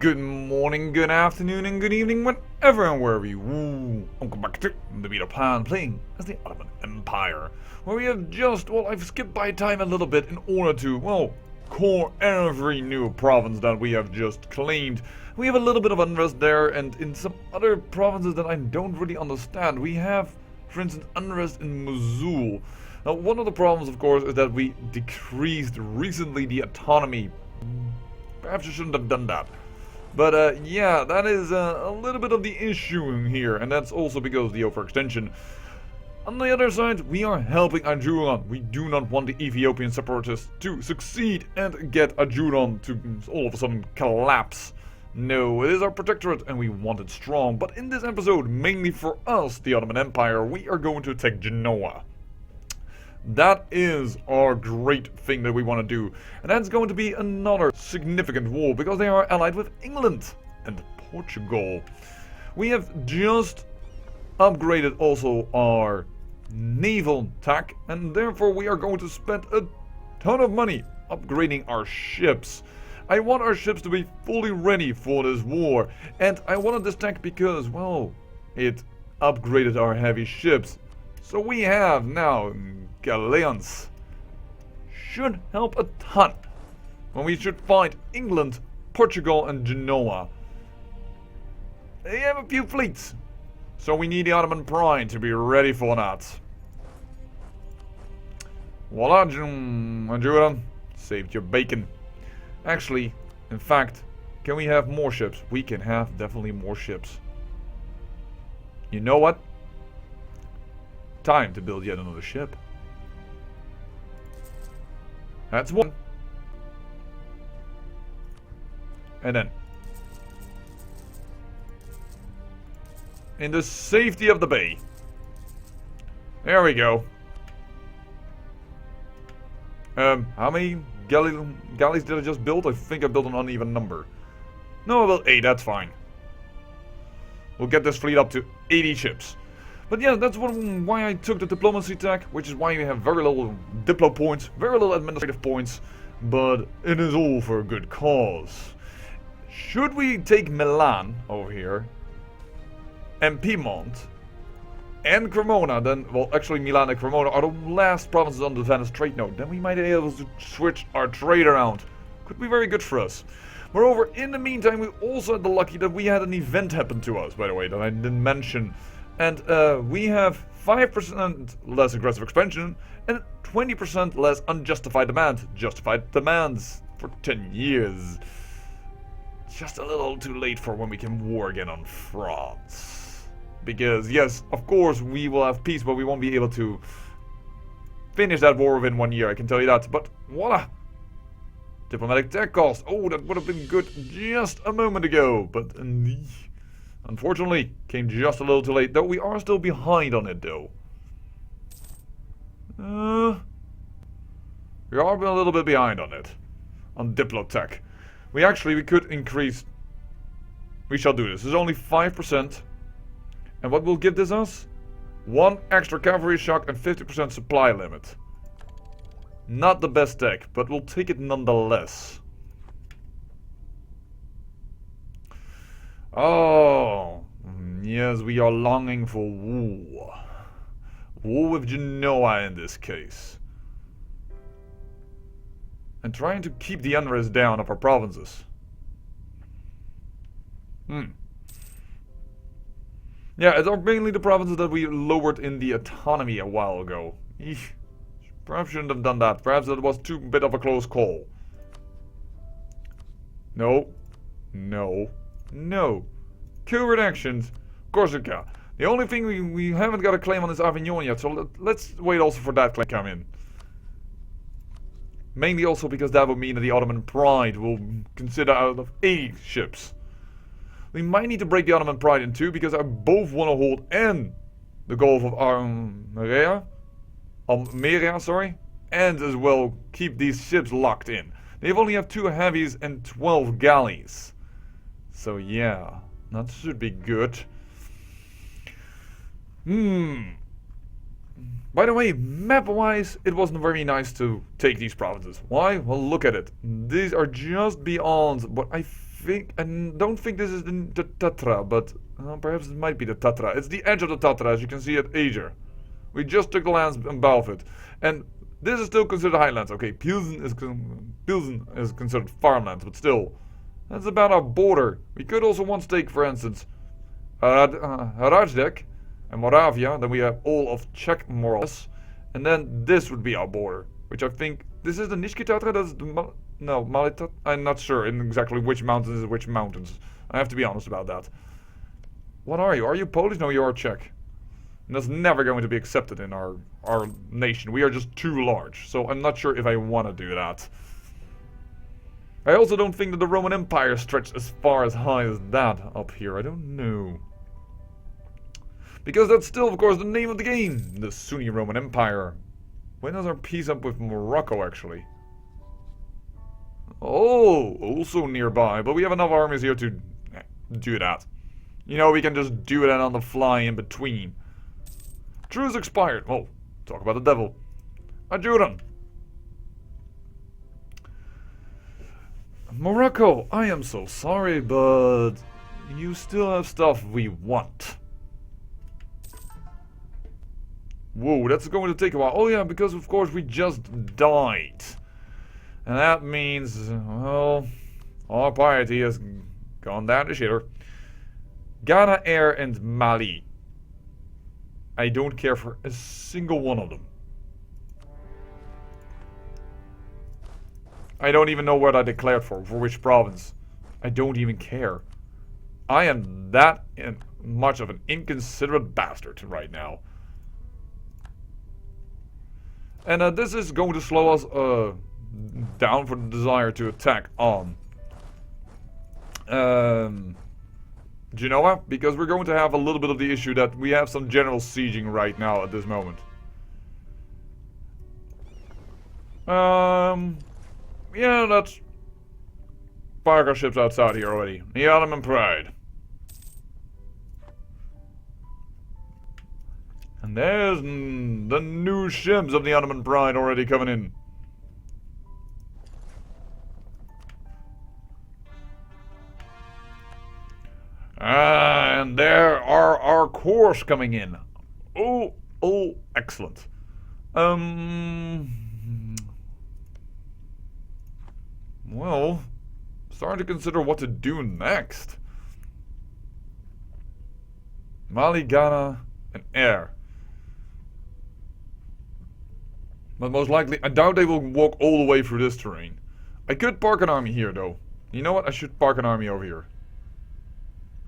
Good morning, good afternoon, and good evening, whenever and wherever you welcome back to the Beta Plan, playing as the Ottoman Empire, where we have just, I've skipped by time a little bit in order to, core every new province that we have just claimed. We have a little bit of unrest there, and in some other provinces that I don't really understand, we have, for instance, unrest in Mosul. Now, one of the problems, of course, is that we decreased recently the autonomy. Perhaps I shouldn't have done that. But yeah, that is a little bit of the issue in here, and that's also because of the overextension. On the other side, we are helping Ajuran. We do not want the Ethiopian separatists to succeed and get Ajuran to all of a sudden collapse. No, it is our protectorate and we want it strong. But in this episode, mainly for us, the Ottoman Empire, we are going to attack Genoa. That is our great thing that we want to do. And that's going to be another significant war because they are allied with England and Portugal. We have just upgraded also our naval attack, and therefore we are going to spend a ton of money upgrading our ships. I want our ships to be fully ready for this war, and I wanted this tech because, it upgraded our heavy ships. So we have now galleons. Should help a ton when we should fight England, Portugal and Genoa. They have a few fleets, so we need the Ottoman Pride to be ready for that. Voila, Ajuran, saved your bacon. Actually, in fact, can we have more ships? We can have definitely more ships. You know what? Time to build yet another ship. That's one. And then, in the safety of the bay. There we go. How many galleys did I just build? I think I built an uneven number. No, well, 8, that's fine. We'll get this fleet up to 80 ships. But yeah, that's why I took the diplomacy tech, which is why we have very little diplo points, very little administrative points, but it is all for a good cause. Should we take Milan over here, and Piedmont, and Cremona, then, actually Milan and Cremona are the last provinces on the Venice trade node, then we might be able to switch our trade around. Could be very good for us. Moreover, in the meantime, we also had the lucky that we had an event happen to us, by the way, that I didn't mention. And we have 5% less aggressive expansion and 20% less unjustified demand. Justified demands for 10 years. Just a little too late for when we can war again on France. Because, yes, of course we will have peace, but we won't be able to finish that war within 1 year, I can tell you that. But voila! Diplomatic tech cost. Oh, that would have been good just a moment ago. But unfortunately, came just a little too late, though we are still behind on it, though. We are a little bit behind on it. On Diplotech. We could increase. We shall do this. It's only 5%. And what will give this us? 1 extra cavalry shock and 50% supply limit. Not the best tech, but we'll take it nonetheless. Oh, yes, we are longing for war. War with Genoa in this case. And trying to keep the unrest down of our provinces. Yeah, it's mainly the provinces that we lowered in the autonomy a while ago. Eesh. Perhaps shouldn't have done that. Perhaps that was too bit of a close call. No. Covert actions. Corsica. The only thing we haven't got a claim on is Avignon yet, so let's wait also for that claim to come in. Mainly also because that would mean that the Ottoman Pride will consider out of 80 ships. We might need to break the Ottoman Pride in two because I both want to hold and the Gulf of Almeria, and as well keep these ships locked in. They only have 2 heavies and 12 galleys. So yeah, that should be good. By the way, map-wise, it wasn't very nice to take these provinces. Why? Well, look at it. These are just beyond what I don't think this is the Tatra, but perhaps it might be the Tatra. It's the edge of the Tatra, as you can see at Ager. We just took the lands above it, and this is still considered highlands. Okay, Pilsen is considered farmland, but still, that's about our border. We could also once take, for instance, Rajdek and Moravia. Then we have all of Czech, more or less, and then this would be our border, which I think this is the Nishki Tatra. That's the no, Malitat. I'm not sure in exactly which mountains is which mountains. I have to be honest about that. What are you? Are you Polish? No, you are Czech. And that's never going to be accepted in our nation. We are just too large. So I'm not sure if I want to do that. I also don't think that the Roman Empire stretched as far as high as that up here. I don't know. Because that's still, of course, the name of the game. The Sunni Roman Empire. When does our peace up with Morocco, actually? Oh, also nearby. But we have enough armies here to do that. You know, we can just do that on the fly in between. Truce expired. Oh, talk about the devil. Adjutant. Morocco, I am so sorry, but you still have stuff we want. Whoa, that's going to take a while. Oh yeah, because of course we just died. And that means, well, our piety has gone down the shitter. Ghana, Air, and Mali. I don't care for a single one of them. I don't even know what I declared for which province. I don't even care. I am that much of an inconsiderate bastard right now. And this is going to slow us down for the desire to attack on Genoa, because we're going to have a little bit of the issue that we have some general sieging right now at this moment. Yeah, let's park our ships outside here already. The Ottoman Pride. And there's the new ships of the Ottoman Pride already coming in. And there are our cores coming in. Oh, excellent. Well, starting to consider what to do next. Mali, Ghana, and Air. But most likely, I doubt they will walk all the way through this terrain. I could park an army here, though. You know what? I should park an army over here.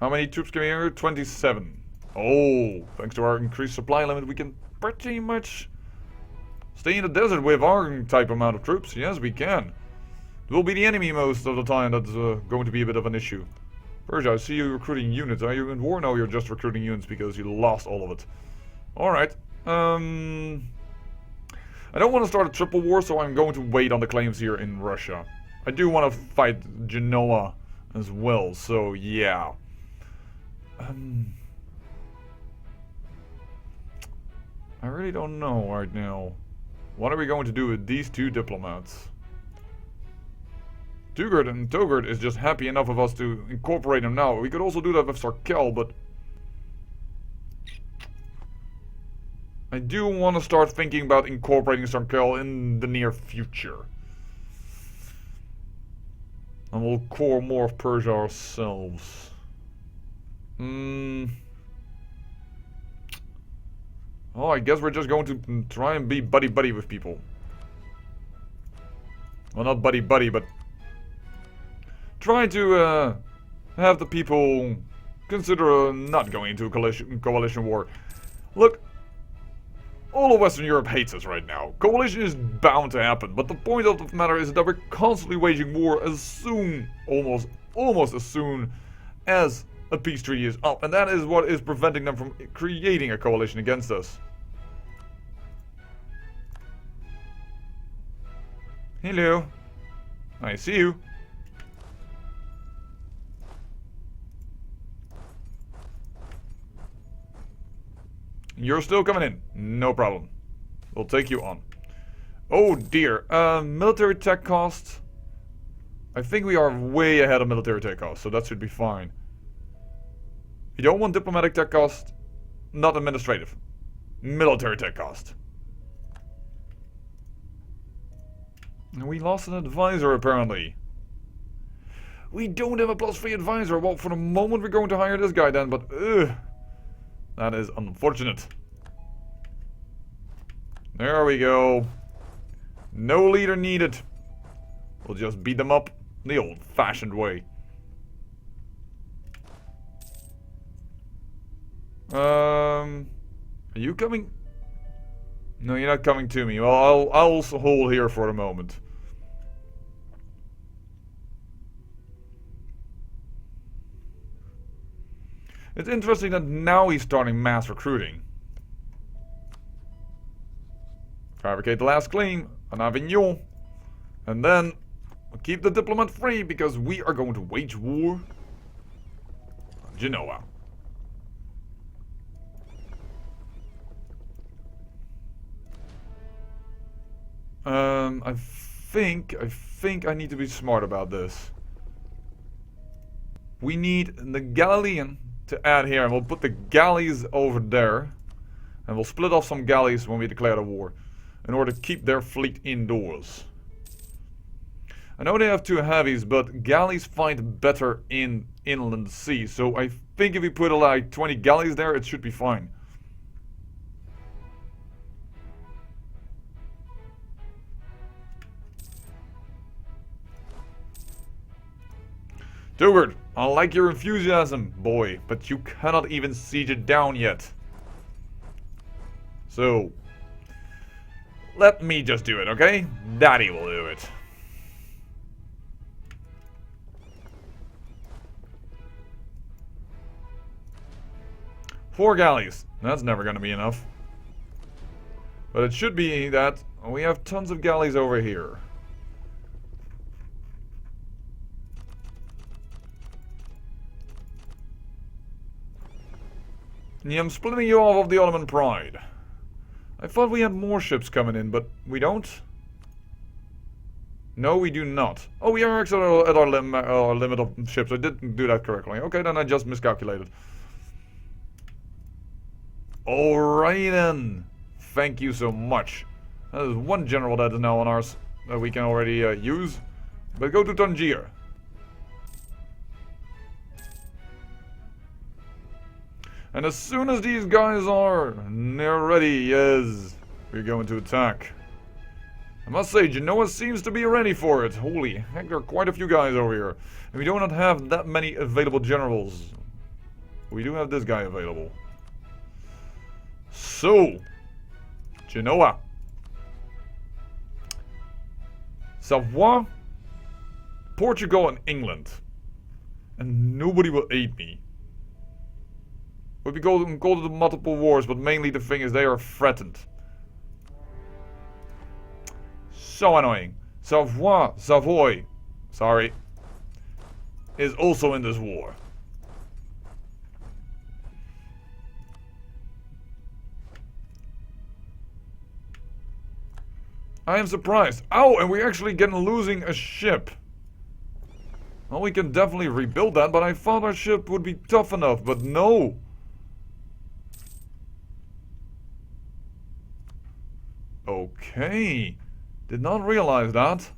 How many troops can we here? 27. Oh, thanks to our increased supply limit, we can pretty much stay in the desert with our type amount of troops. Yes, we can. It will be the enemy most of the time that's going to be a bit of an issue. Persia, I see you recruiting units. Are you in war? No, you're just recruiting units because you lost all of it. Alright. I don't want to start a triple war, so I'm going to wait on the claims here in Russia. I do want to fight Genoa as well, so yeah. I really don't know right now. What are we going to do with these two diplomats? Togurt is just happy enough of us to incorporate him now. We could also do that with Sarkel, but I do want to start thinking about incorporating Sarkel in the near future. And we'll core more of Persia ourselves. Oh, I guess we're just going to try and be buddy-buddy with people. Well, not buddy-buddy, but try to have the people consider not going into a coalition war. Look, all of Western Europe hates us right now. Coalition is bound to happen, but the point of the matter is that we're constantly waging war as soon, almost as soon as a peace treaty is up, and that is what is preventing them from creating a coalition against us. Hello. I see you. You're still coming in. No problem. We'll take you on. Oh dear. Military tech costs. I think we are way ahead of military tech cost, so that should be fine. You don't want diplomatic tech cost, not administrative. Military tech cost. And we lost an advisor, apparently. We don't have a +3 advisor. Well, for the moment we're going to hire this guy then, but that is unfortunate. There we go. No leader needed. We'll just beat them up the old-fashioned way. Are you coming? No, you're not coming to me. Well, I'll also hold here for the moment. It's interesting that now he's starting mass recruiting. Fabricate the last claim on Avignon. And then we'll keep the diplomat free because we are going to wage war on Genoa. I think I need to be smart about this. We need the Galilean to add here, and we'll put the galleys over there. And we'll split off some galleys when we declare the war, in order to keep their fleet indoors. I know they have 2 heavies, but galleys fight better in inland sea. So I think if we put like 20 galleys there, it should be fine. Dugard, I like your enthusiasm, boy, but you cannot even siege it down yet. So, let me just do it, okay? Daddy will do it. Four galleys. That's never going to be enough. But it should be that we have tons of galleys over here. Yeah, I'm splitting you off of the Ottoman Pride. I thought we had more ships coming in, but we don't. No, we do not. Oh, we are actually at our limit of ships. I didn't do that correctly. Okay, then I just miscalculated. Alright then. Thank you so much. There's one general that is now on ours that we can already use. But go to Tangier. And as soon as these guys are near ready, yes, we're going to attack. I must say, Genoa seems to be ready for it. Holy heck, there are quite a few guys over here. And we do not have that many available generals. We do have this guy available. So, Genoa. Savoie, Portugal, and England. And nobody will aid me. We'll be going to multiple wars, but mainly the thing is they are threatened. So annoying. Savoy, sorry, is also in this war. I am surprised. Oh, and we're actually losing a ship. Well, we can definitely rebuild that, but I thought our ship would be tough enough, but no. Okay. Did not realize that.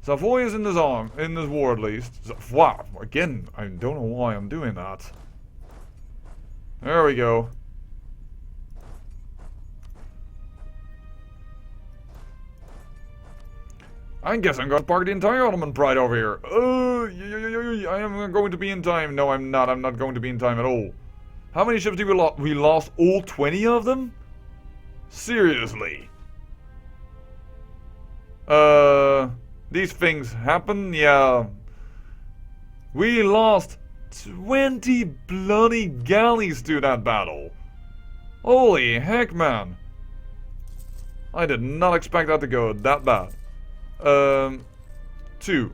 Savoy is in this war at least. Wow, again, I don't know why I'm doing that. There we go. I guess I'm going to park the entire Ottoman Pride over here. I am going to be in time. No, I'm not. I'm not going to be in time at all. How many ships did we lose? We lost all 20 of them? Seriously. These things happen, yeah. We lost 20 bloody galleys to that battle. Holy heck, man. I did not expect that to go that bad. Two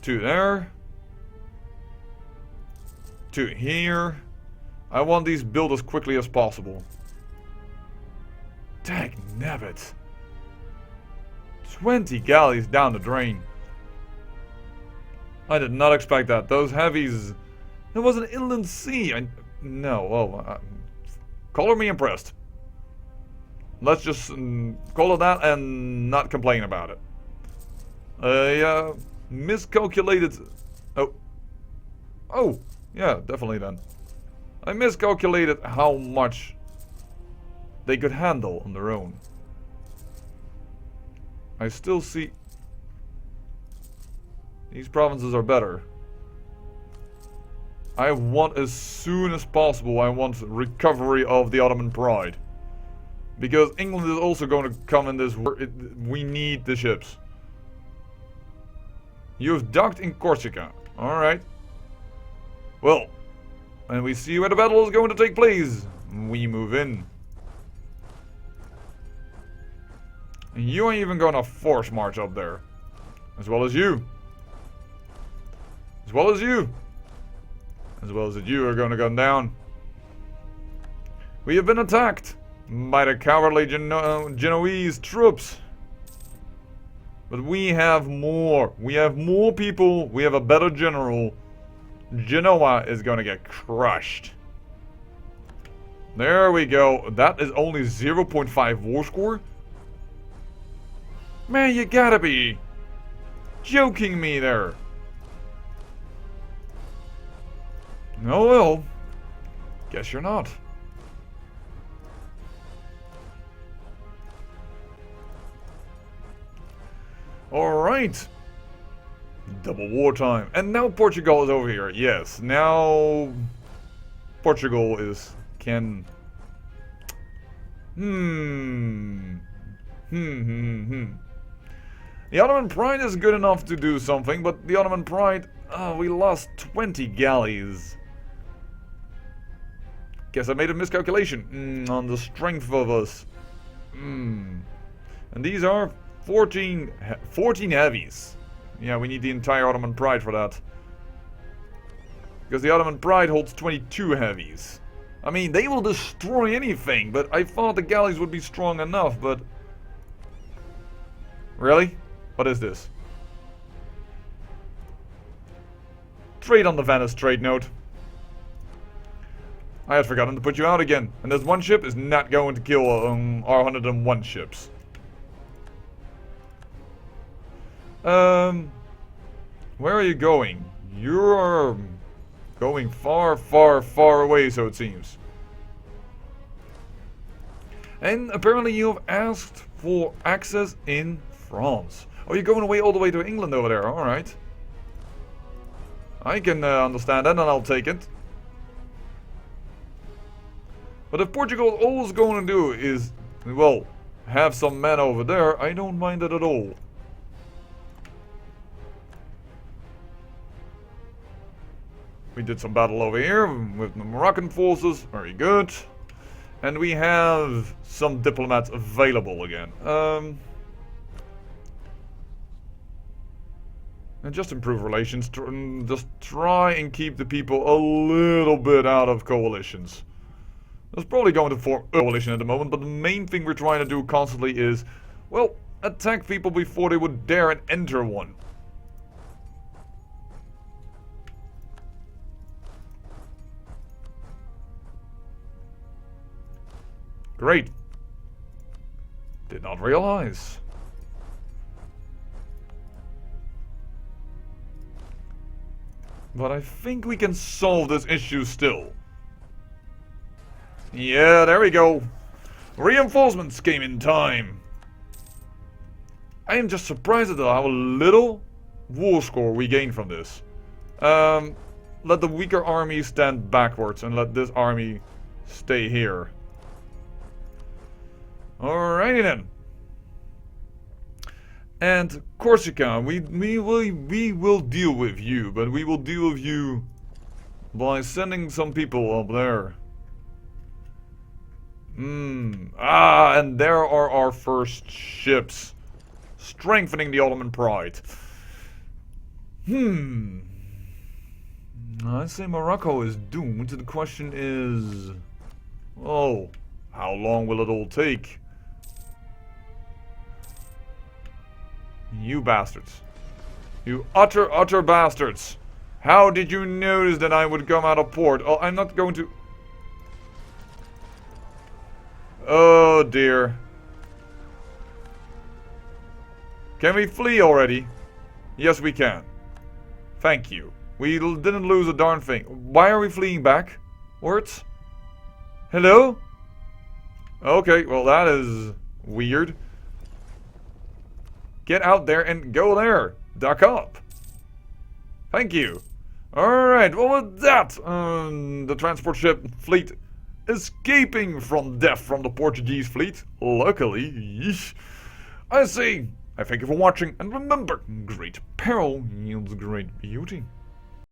there. 2 here. I want these built as quickly as possible. Dang nabbit. 20 galleys down the drain. I did not expect that. Those heavies... It was an inland sea. No, well... color me impressed. Let's just call it that and not complain about it. Miscalculated... Oh. Oh, yeah, definitely then. I miscalculated how much they could handle on their own. I still see... These provinces are better. I want as soon as possible, I want recovery of the Ottoman pride. Because England is also going to come in this war. We need the ships. You have docked in Corsica. Alright. Well, and we see where the battle is going to take place. We move in. And you ain't even going to force march up there. As well as you. As well as you. As well as that you are going to go down. We have been attacked by the cowardly Genoese troops. But we have more. We have more people. We have a better general. Genoa is going to get crushed. There we go. That is only 0.5 war score. Man, you gotta be joking me there. Oh well. Guess you're not. Alright. Double wartime. And now Portugal is over here. Yes, now Portugal is... can... The Ottoman Pride is good enough to do something, but the Ottoman Pride... we lost 20 galleys. Guess I made a miscalculation on the strength of us. And these are 14 heavies. Yeah, we need the entire Ottoman Pride for that. Because the Ottoman Pride holds 22 heavies. I mean, they will destroy anything, but I thought the galleys would be strong enough, but... Really? What is this? Trade on the Venice trade note. I had forgotten to put you out again. And this one ship is not going to kill our 101 ships. Where are you going? You're going far, far, far away, so it seems. And apparently you have asked for access in France. Oh, you're going away all the way to England over there. Alright. I can understand that, and I'll take it. But if Portugal all is going to do is, well, have some men over there, I don't mind it at all. We did some battle over here with the Moroccan forces. Very good. And we have some diplomats available again. And just improve relations. Just try and keep the people a little bit out of coalitions. There's probably going to form a coalition at the moment, but the main thing we're trying to do constantly is, well, attack people before they would dare and enter one. Great. Did not realize. But I think we can solve this issue still. Yeah, there we go. Reinforcements came in time. I am just surprised at how little war score we gained from this. Let the weaker army stand backwards and let this army stay here. Alrighty then. And Corsica, we will deal with you, but we will deal with you by sending some people up there. And there are our first ships. Strengthening the Ottoman pride. I say Morocco is doomed. The question is... oh, how long will it all take? You bastards. You utter bastards. How did you notice that I would come out of port? Oh, I'm not going to... Oh, dear. Can we flee already? Yes, we can. Thank you. We didn't lose a darn thing. Why are we fleeing back? Words? Hello? Okay, well that is weird. Get out there and go there. Duck up. Thank you. Alright, well with that, the transport ship fleet escaping from death from the Portuguese fleet. Luckily, yeesh. I say, I thank you for watching, and remember, great peril yields great beauty.